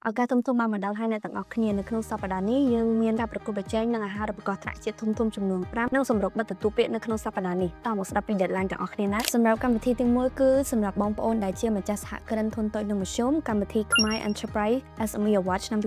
ឱកាសធំៗបានមកដល់ហើយអ្នកទាំងអស់គ្នានៅក្នុងសប្តាហ៍នេះយើងមានការប្រកួតប្រជែងនឹងអាហារូបករណ៍ថ្នាក់ជាតិធំៗចំនួន5និងសម្រុកបិទទទួលពាក្យនៅក្នុងសប្តាហ៍នេះតោះមកស្ដាប់ពី deadline ទាំងអស់គ្នាណាសម្រាប់កម្មវិធីទាំងមួយគឺសម្រាប់បងប្អូនដែលជាម្ចាស់សហគ្រិនធុនតូចនិងមធ្យមកម្មវិធី Khmer Enterprise SME Award ឆ្នាំ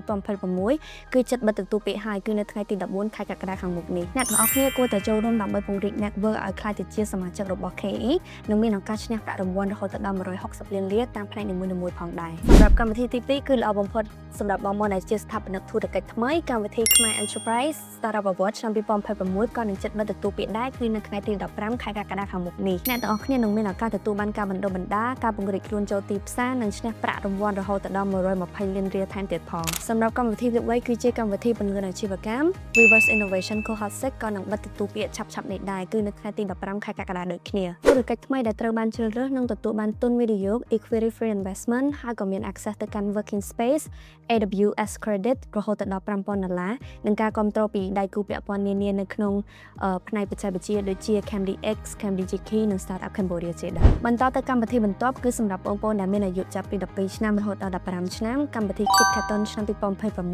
2026គឺចិត្តបិទទទួលពាក្យហើយគឺនៅថ្ងៃទី14ខែកក្កដាខាងមុខនេះអ្នកទាំងអស់គ្នាគួរតែចូលរួមដើម្បីពង្រីក network ឲ្យក្លាយទៅជាសមាជិករបស់ KE និងមានឱកាសឈ្នះប្រាក់រង្វាន់រហូតដល់160លានរៀលតាមផ្នែកនីមួយៗផងដែរសម្រាប់កម្មវិធីទី2គឺល្អបំផុតសម្រាប់បងប្អូនដែលជាស្ថាបនិកធុរកិច្ចថ្មីកម្មវិធី Khmer Enterprise Startup Award ឆ្នាំ2026ក៏នឹងចិត្តបិទទទួលពាក្យដែរគឺនៅថ្ងៃទី15ខែកក្កដាខាងមុខនេះអ្នកទាំងអស់គ្នានឹងមានឱកាសទទួលបានការបណ្ដុះបណ្ដាលការពង្រីកខ្លួនចូលទីផ្សារនិងឈ្នះប្រាក់រង្វាន់រហូតដល់120លានរៀលថែមទៀតផងសម្រាប់កម្មវិធីទី3គឺជាកម្មវិធីពង្រឹងអាជីវកម្ម Reverse Innovation Cohort 6ក៏នឹងបិទទទួលពាក្យឆាប់ៗនេះដែរគឺនៅថ្ងៃទី15ខែកក្កដាដូចគ្នាធុរកិច្ចថ្មីដែលត្រូវបានជ្រើសរើសនឹងទទួលបានទុនវិនិយោគ Equity Free Investment ហើយក៏មាន access ទៅកាន់ Working Space AWS Credit រហូតដល់$5000និងការគាំទ្រពីដៃគូពាក់ព័ន្ធនានានៅក្នុងផ្នែកបច្ចេកវិទ្យាដូចជា CamDX, CamDigiKey និង Startup Cambodia ជាដើមបន្តទៅកម្មវិធីបន្ទាប់គឺសម្រាប់បងប្អូនដែលមានអាយុចាប់ពី12ឆ្នាំរហូតដល់15ឆ្នាំកម្មវិធី KidCaton ឆ្នាំ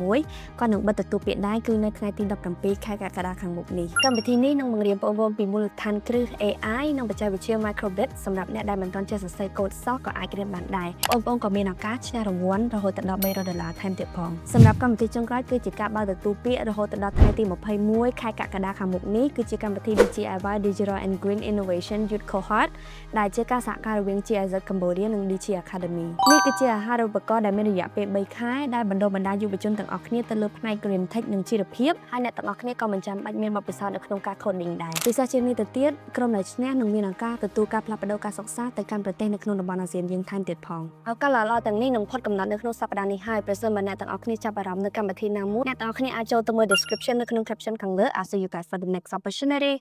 2026ក៏នឹងបិទទទួលពាក្យដែរគឺនៅថ្ងៃទី17ខែកក្កដាខាងមុខនេះកម្មវិធីនេះនឹងបង្រៀនបងប្អូនពីមូលដ្ឋានគ្រឹះ AI និងបច្ចេកវិទ្យា Microbit សម្រាប់អ្នកដែលមិនទាន់ចេះសរសេរកូដសោះក៏អាចរៀនបានដែរបងប្អូនក៏មានឱកាសឈ្នះរង្វាន់រហូតដល់$300ថែមទៀតផងសម្រាប់កម្មវិធីចុងក្រោយគឺជាការបើកទទួលពាក្យរហូតដល់ថ្ងៃទី21ខែកក្កដាខាងមុខនេះគឺជាកម្មវិធី DJIY Digital and Green Innovation Youth Cohort ដែលជាការសហការរវាង GIZ Cambodia និង DG Academy នេះគឺជាអាហារូបករណ៍ដែលមានរយៈពេល3ខែដែលបណ្ដុះបណ្ដាលយុវជនទាំងអស់គ្នាទៅលើផ្នែក Green Tech និងជីវភាពហើយអ្នកទាំងអស់គ្នាក៏មិនចាំបាច់មានបទពិសោធន៍នៅក្នុងការ coding ដែរពិសេសជាងនេះទៅទៀតក្រុមដែលឈ្នះនឹងមានឱកាសទទួលការផ្លាស់ប្ដូរការសិក្សាទៅកាន់ប្រទេសនៅក្នុងតំបន់អាស៊ានយើងថែមទៀតផងឱកាសល្អៗទាំងនេះនឹងផុតកំណត់នៅក្នុងសប្តាហ៍នេះហើយប្រសិនបើអ្នកទាំងអស់គ្នាចាប់អារម្មណ៍នៅកម្មវិធីណាមួយអ្នកទាំងអស់គ្នាអាចចូលទៅមើល description នៅក្នុង caption ខាងលើ I'll see you guys for the next opportunity